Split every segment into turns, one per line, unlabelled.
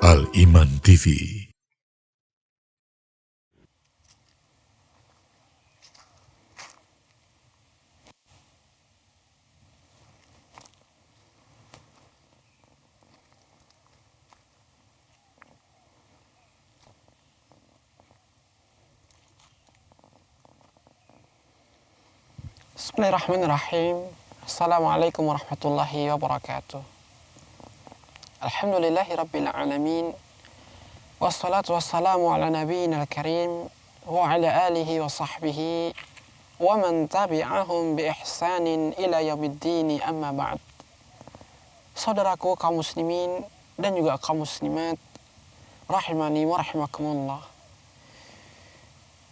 Al-Iman TV.
Bismillahirrahmanirrahim. Assalamualaikum warahmatullahi wabarakatuh. Alhamdulillahi rabbil alamin. Wassalatu wassalamu ala nabiyyina al-karim wa ala alihi wa sahbihi wa man tabi'ahum bi ihsanin ila yaumiddin, amma ba'd. Saudaraku kaum muslimin dan juga kaum muslimat rahimani wa rahimakumullah.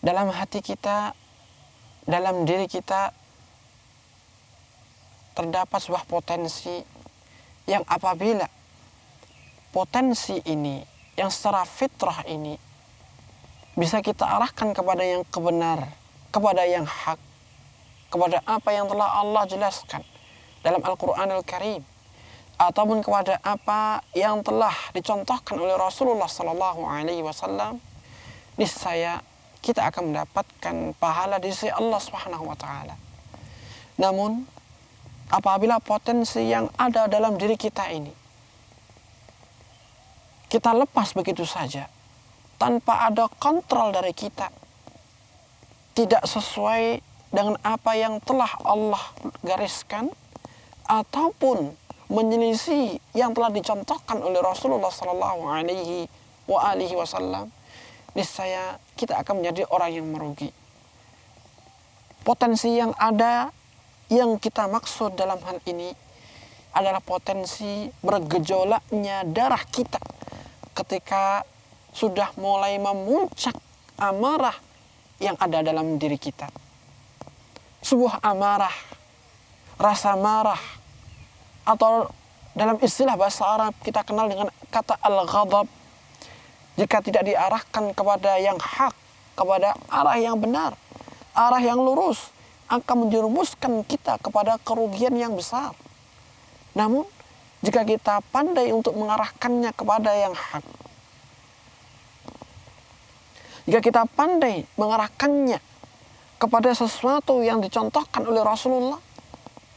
Dalam hati kita, dalam diri kita terdapat sebuah potensi yang apabila potensi ini yang secara fitrah ini bisa kita arahkan kepada yang kebenar, kepada yang hak, kepada apa yang telah Allah jelaskan dalam Al-Quranul Karim, ataupun kepada apa yang telah dicontohkan oleh Rasulullah SAW, niscaya kita akan mendapatkan pahala di sisi Allah Subhanahu wa taala. Namun apabila potensi yang ada dalam diri kita ini kita lepas begitu saja tanpa ada kontrol dari kita, tidak sesuai dengan apa yang telah Allah gariskan ataupun menyelisih yang telah dicontohkan oleh Rasulullah SAW, niscaya kita akan menjadi orang yang merugi. Potensi yang ada yang kita maksud dalam hal ini adalah potensi bergejolaknya darah kita ketika sudah mulai memuncak amarah yang ada dalam diri kita. Sebuah amarah, rasa marah, atau dalam istilah bahasa Arab kita kenal dengan kata al-ghadab, jika tidak diarahkan kepada yang hak, kepada arah yang benar, arah yang lurus, akan menjerumuskan kita kepada kerugian yang besar. Namun, jika kita pandai untuk mengarahkannya kepada yang hak, jika kita pandai mengarahkannya kepada sesuatu yang dicontohkan oleh Rasulullah,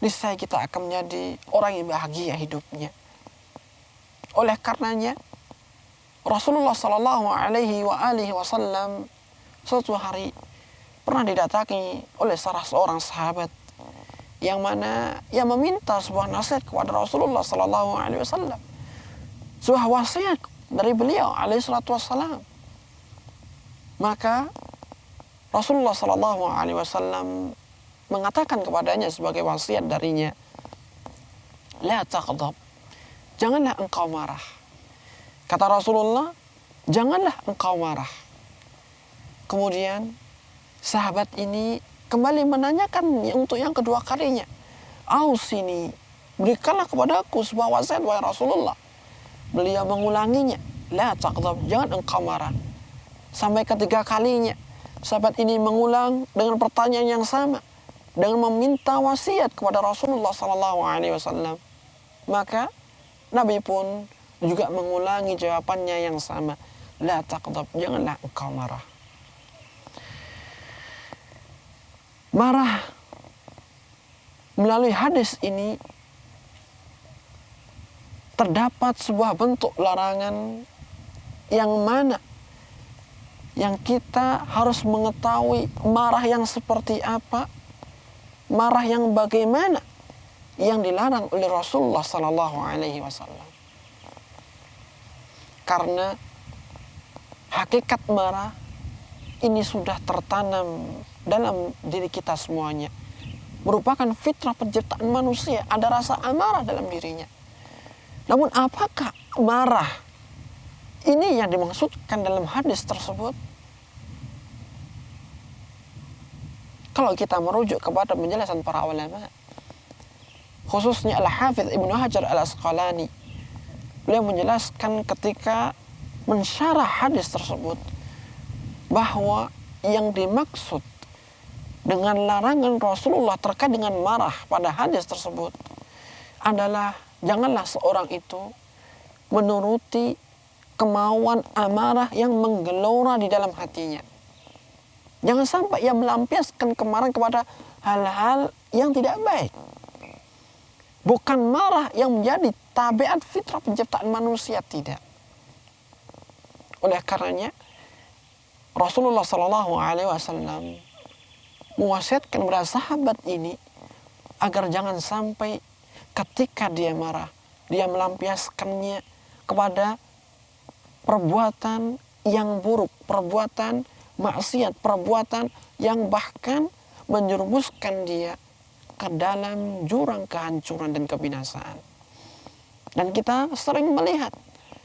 niscaya kita akan menjadi orang yang bahagia hidupnya. Oleh karenanya, Rasulullah SAW suatu hari pernah didatangi oleh salah seorang sahabat yang mana ia meminta sebuah nasihat kepada Rasulullah SAW, sebuah wasiat dari beliau alaihissalam. Maka Rasulullah SAW mengatakan kepadanya sebagai wasiat darinya, la taghdab, janganlah engkau marah. Kata Rasulullah, janganlah engkau marah. Kemudian sahabat ini kembali menanyakan untuk yang kedua kalinya, ausini, berikanlah kepadaku sebuah wasiat wahai Rasulullah. Beliau mengulanginya, la taghdab, jangan engkau marah. Sampai ketiga kalinya sahabat ini mengulang dengan pertanyaan yang sama, dengan meminta wasiat kepada Rasulullah SAW. Maka Nabi pun juga mengulangi jawabannya yang sama, la taghdab, janganlah engkau marah. Marah melalui hadis ini terdapat sebuah bentuk larangan yang mana yang kita harus mengetahui marah yang seperti apa, marah yang bagaimana yang dilarang oleh Rasulullah SAW. Karena hakikat marah ini sudah tertanam dalam diri kita semuanya. Merupakan fitrah penciptaan manusia, ada rasa amarah dalam dirinya. Namun apakah marah ini yang dimaksudkan dalam hadis tersebut? Kalau kita merujuk kepada penjelasan para ulama, khususnya Al-Hafidz Ibnu Hajar Al-Asqalani, beliau menjelaskan ketika mensyarah hadis tersebut bahwa yang dimaksud dengan larangan Rasulullah terkait dengan marah pada hadis tersebut adalah janganlah seorang itu menuruti kemauan amarah yang menggelora di dalam hatinya. Jangan sampai ia melampiaskan kemarahan kepada hal-hal yang tidak baik. Bukan marah yang menjadi tabiat fitrah penciptaan manusia, tidak. Oleh karenanya Rasulullah SAW mewasiatkan kepada sahabat ini agar jangan sampai ketika dia marah, dia melampiaskannya kepada perbuatan yang buruk, perbuatan maksiat, perbuatan yang bahkan menjerumuskan dia ke dalam jurang kehancuran dan kebinasaan. Dan kita sering melihat,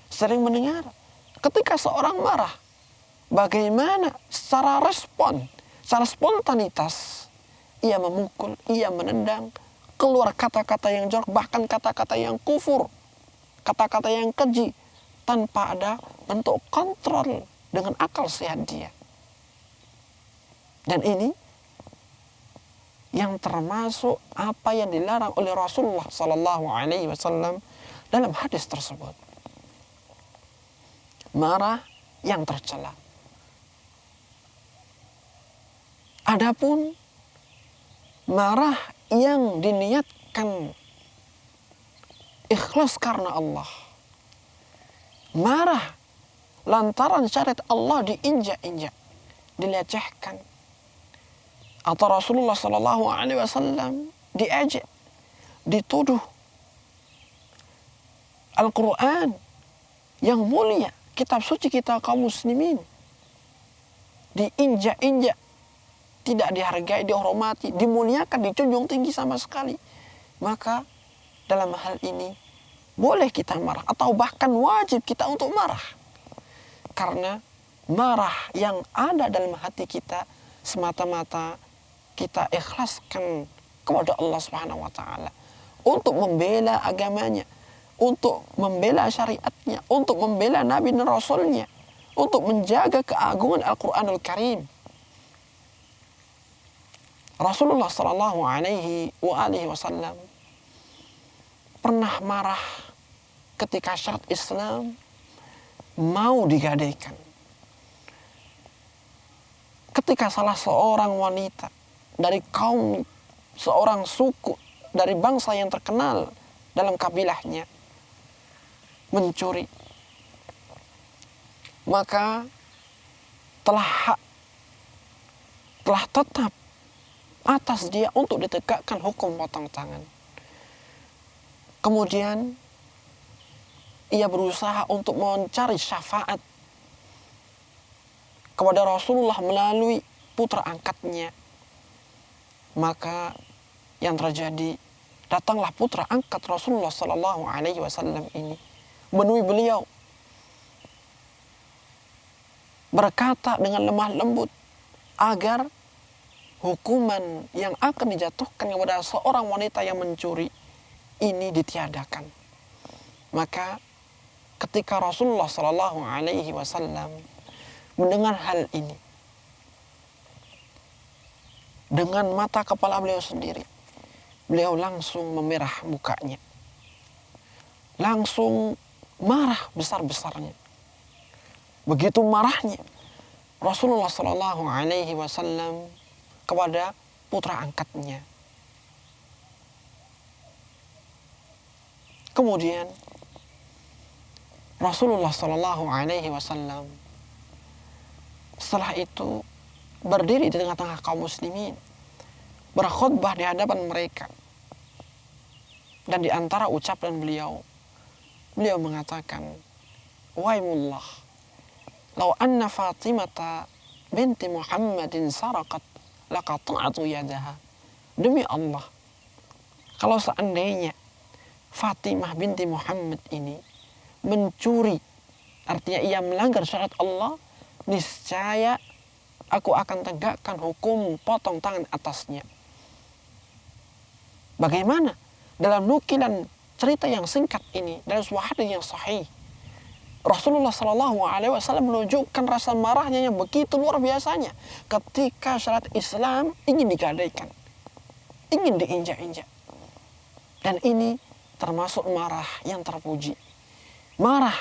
sering mendengar, ketika seorang marah, bagaimana secara respon, secara spontanitas, ia memukul, ia menendang, keluar kata-kata yang jorok, bahkan kata-kata yang kufur, kata-kata yang keji, tanpa ada bentuk kontrol dengan akal sehat dia. Dan ini yang termasuk apa yang dilarang oleh Rasulullah SAW dalam hadis tersebut. Marah yang tercela. Adapun marah yang diniatkan ikhlas karena Allah, marah lantaran syariat Allah diinjak-injak, dilecehkan, atau Rasulullah SAW diejek, dituduh Al-Quran yang mulia, kitab suci kita kaum muslimin, diinjak-injak, tidak dihargai, dihormati, dimuliakan, dijunjung tinggi sama sekali. Maka dalam hal ini boleh kita marah, atau bahkan wajib kita untuk marah. Karena marah yang ada dalam hati kita semata-mata kita ikhlaskan kepada Allah Subhanahu wa taala untuk membela agamanya, untuk membela syariatnya, untuk membela Nabi dan Rasulnya, untuk menjaga keagungan Al-Quranul Karim. Rasulullah Sallallahu Alaihi Wasallam pernah marah ketika syariat Islam mau digadaikan. Ketika salah seorang wanita dari kaum, seorang suku, dari bangsa yang terkenal dalam kabilahnya mencuri, maka telah tetap atas dia untuk ditegakkan hukum potong tangan. Kemudian ia berusaha untuk mencari syafaat kepada Rasulullah melalui putra angkatnya. Maka yang terjadi, datanglah putra angkat Rasulullah Sallallahu Alaihi Wasallam ini menemui beliau, berkata dengan lemah lembut agar hukuman yang akan dijatuhkan kepada seorang wanita yang mencuri ini ditiadakan. Maka ketika Rasulullah Sallallahu Alaihi Wasallam mendengar hal ini, dengan mata kepala beliau sendiri, beliau langsung memerah mukanya, langsung marah besar-besarnya. Begitu marahnya Rasulullah Sallallahu Alaihi Wasallam kepada putra angkatnya. Kemudian Rasulullah Sallallahu Alaihi Wasallam setelah itu berdiri di tengah-tengah kaum muslimin, berkhutbah di hadapan mereka. Dan di antara ucapan beliau mengatakan, "Waimullah, law anna Fatimata binti Muhammadin saraqat laqata'tu yadaha." Demi Allah, kalau seandainya Fatimah binti Muhammad ini mencuri, artinya ia melanggar syariat Allah, niscaya aku akan tegakkan hukum potong tangan atasnya. Bagaimana? Dalam nukilan cerita yang singkat ini, dalam sebuah hadis yang sahih, Rasulullah SAW menunjukkan rasa marahnya yang begitu luar biasanya ketika syariat Islam ingin digadaikan, ingin diinjak-injak. Dan ini termasuk marah yang terpuji. Marah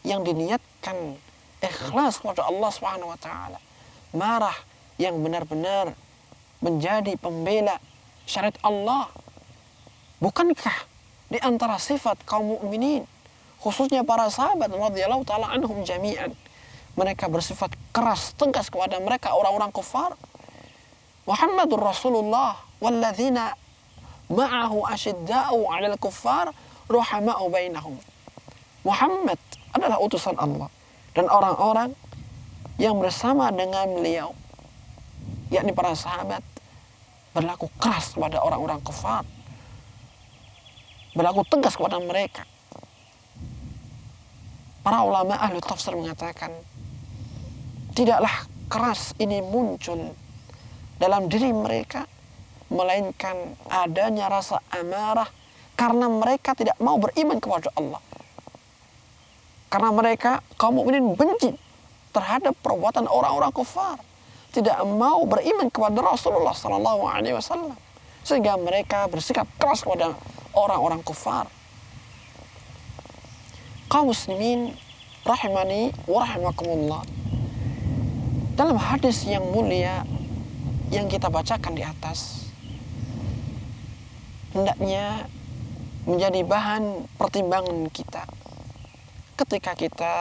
yang diniatkan ikhlas kepada Allah Subhanahu wa taala. Marah yang benar-benar menjadi pembela syariat Allah. Bukankah di antara sifat kaum mukminin, khususnya para sahabat radhiyallahu taala anhum jami'an, mereka bersifat keras tegas kepada mereka orang-orang kufar. Muhammadur Rasulullah walladzina ma'ahu asyidda'u 'alal kuffar ruhama'u bainahum. Muhammad adalah utusan Allah dan orang-orang yang bersama dengan beliau, yakni para sahabat, berlaku keras kepada orang-orang kafir, berlaku tegas kepada mereka. Para ulama ahli tafsir mengatakan, tidaklah keras ini muncul dalam diri mereka, melainkan adanya rasa amarah karena mereka tidak mau beriman kepada Allah. Karena mereka kaum mukminin benci terhadap perbuatan orang-orang kafir, tidak mau beriman kepada Rasulullah sallallahu alaihi wasallam, sehingga mereka bersikap keras kepada orang-orang kafir. Kaum muslimin rahimani wa rahimakumullah, dalam hadis yang mulia yang kita bacakan di atas, hendaknya menjadi bahan pertimbangan kita ketika kita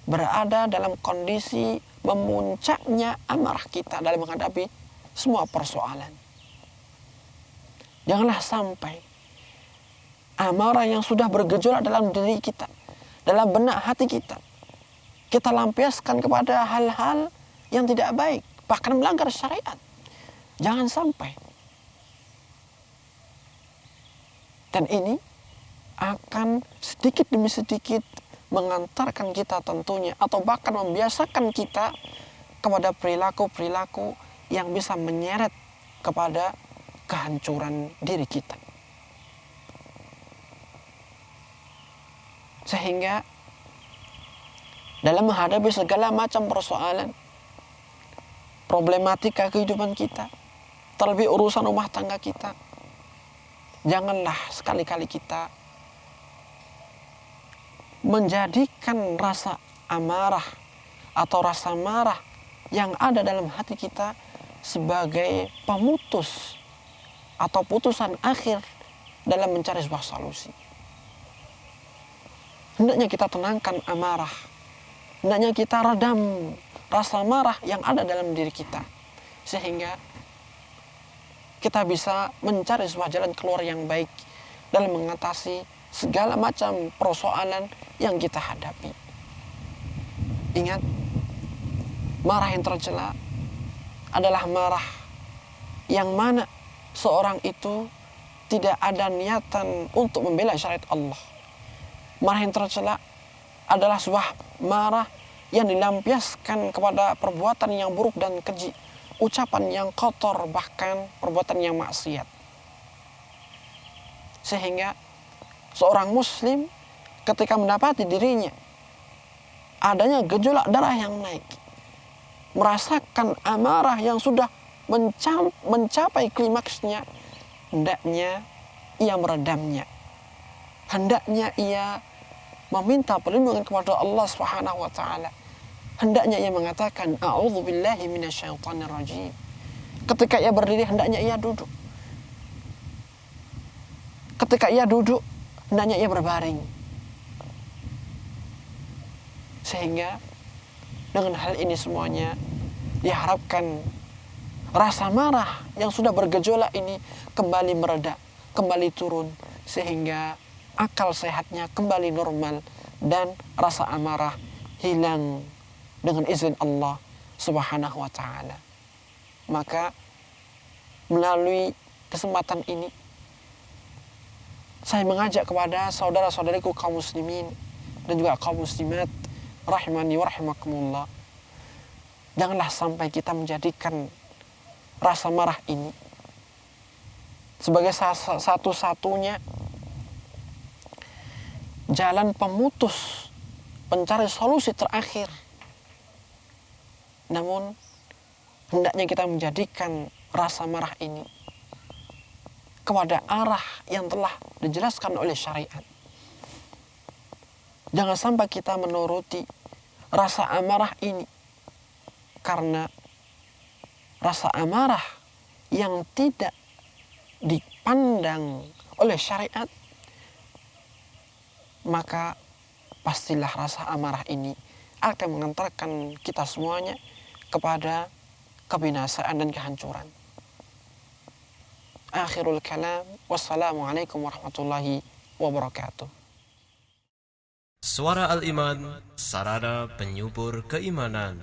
berada dalam kondisi memuncaknya amarah kita dalam menghadapi semua persoalan. Janganlah sampai amarah yang sudah bergejolak dalam diri kita, dalam benak hati kita, kita lampiaskan kepada hal-hal yang tidak baik, bahkan melanggar syariat. Jangan sampai. Dan ini akan sedikit demi sedikit mengantarkan kita tentunya, atau bahkan membiasakan kita kepada perilaku-perilaku yang bisa menyeret kepada kehancuran diri kita. Sehingga dalam menghadapi segala macam persoalan, problematika kehidupan kita, terlebih urusan rumah tangga kita, janganlah sekali-kali kita menjadikan rasa amarah atau rasa marah yang ada dalam hati kita sebagai pemutus atau putusan akhir dalam mencari sebuah solusi. Hendaknya kita tenangkan amarah, hendaknya kita redam rasa marah yang ada dalam diri kita, sehingga kita bisa mencari sebuah jalan keluar yang baik dalam mengatasi segala macam persoalan yang kita hadapi. Ingat, marah yang tercela adalah marah yang mana seorang itu tidak ada niatan untuk membela syariat Allah. Marah yang tercela adalah sebuah marah yang dilampiaskan kepada perbuatan yang buruk dan keji, ucapan yang kotor, bahkan perbuatan yang maksiat. Sehingga seorang muslim ketika mendapati dirinya adanya gejolak darah yang naik, merasakan amarah yang sudah mencapai klimaksnya, hendaknya ia meredamnya. Hendaknya ia meminta perlindungan kepada Allah Subhanahu wa taala. Hendaknya ia mengatakan a'udzubillahi minasyaitonir rajim. Ketika ia berdiri, hendaknya ia duduk. Ketika ia duduk, hendaknya ia berbaring. Sehingga dengan hal ini semuanya diharapkan rasa marah yang sudah bergejolak ini kembali mereda, kembali turun, sehingga akal sehatnya kembali normal dan rasa amarah hilang dengan izin Allah Subhanahu wa taala. Maka melalui kesempatan ini saya mengajak kepada saudara-saudariku kaum muslimin dan juga kaum muslimat rahimani wa rahimakumullah, janganlah sampai kita menjadikan rasa marah ini sebagai satu-satunya jalan pemutus pencari solusi terakhir. Namun hendaknya kita menjadikan rasa marah ini kepada arah yang telah dijelaskan oleh syariat. Jangan sampai kita menuruti rasa amarah ini, karena rasa amarah yang tidak dipandang oleh syariat, maka pastilah rasa amarah ini akan mengantarkan kita semuanya kepada kebinasaan dan kehancuran. Akhirul kalam, wassalamualaikum warahmatullahi wabarakatuh.
Suara Al-Iman, sarana penyubur keimanan.